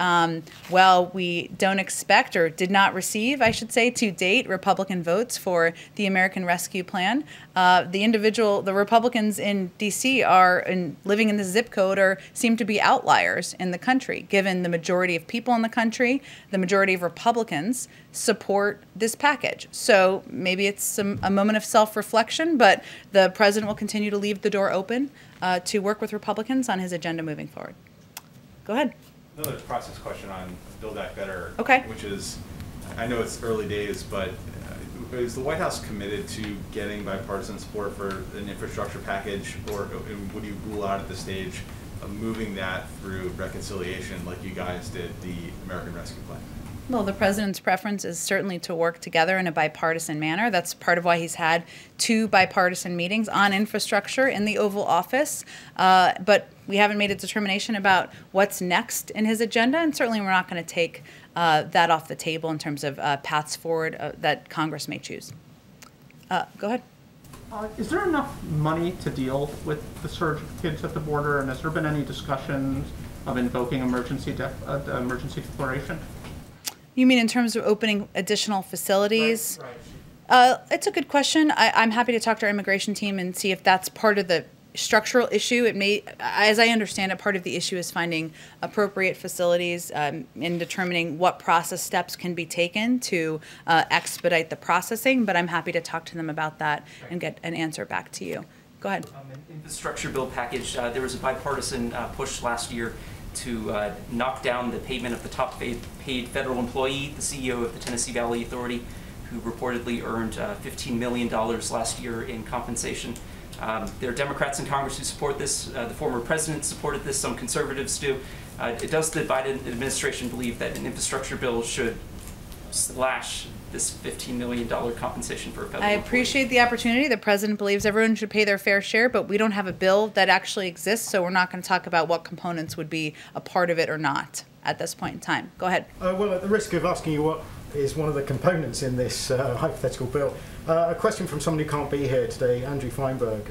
while we don't expect or did not receive, I should say, to date, Republican votes for the American Rescue Plan, the Republicans in D.C. living in the zip code seem to be outliers in the country, given the majority of people in the country, the majority of Republicans support this package. So maybe it's a moment of self-reflection, but the president will continue to leave the door open to work with Republicans on his agenda moving forward. Go ahead. Another process question on Build Back Better, okay. Which is, I know it's early days, but is the White House committed to getting bipartisan support for an infrastructure package, or would you rule out at this stage of moving that through reconciliation like you guys did the American Rescue Plan? Well, the president's preference is certainly to work together in a bipartisan manner. That's part of why he's had 2 bipartisan meetings on infrastructure in the Oval Office. But we haven't made a determination about what's next in his agenda, and certainly we're not going to take that off the table in terms of paths forward that Congress may choose. Go ahead. Is there enough money to deal with the surge of kids at the border, and has there been any discussions of invoking emergency declaration? You mean in terms of opening additional facilities? Right. It's a good question. I'm happy to talk to our immigration team and see if that's part of the structural issue. It may, as I understand it, part of the issue is finding appropriate facilities in determining what process steps can be taken to expedite the processing. But I'm happy to talk to them about that and get an answer back to you. Go ahead. An infrastructure bill package. There was a bipartisan push last year to knock down the payment of the top paid federal employee, the CEO of the Tennessee Valley Authority, who reportedly earned $15 million last year in compensation. There are Democrats in Congress who support this. The former president supported this. Some conservatives do. Does the Biden administration believe that an infrastructure bill should slash this $15 million compensation for a federal I employee? appreciate the opportunity. The president believes everyone should pay their fair share, but we don't have a bill that actually exists, so we're not going to talk about what components would be a part of it or not at this point in time. Go ahead. Well, at the risk of asking you what is one of the components in this hypothetical bill, a question from somebody who can't be here today, Andrew Feinberg.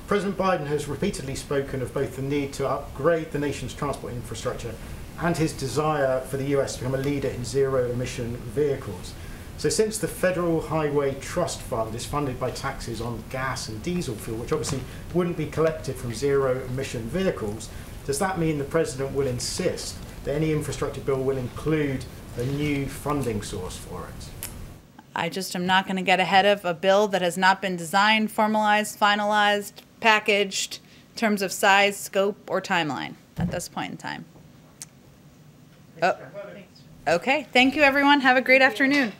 President Biden has repeatedly spoken of both the need to upgrade the nation's transport infrastructure and his desire for the US to become a leader in zero-emission vehicles. So since the Federal Highway Trust Fund is funded by taxes on gas and diesel fuel, which obviously wouldn't be collected from zero-emission vehicles, does that mean the president will insist that any infrastructure bill will include a new funding source for it? I just am not going to get ahead of a bill that has not been designed, formalized, finalized, packaged in terms of size, scope, or timeline at this point in time. Oh. Okay, thank you everyone. Have a great afternoon.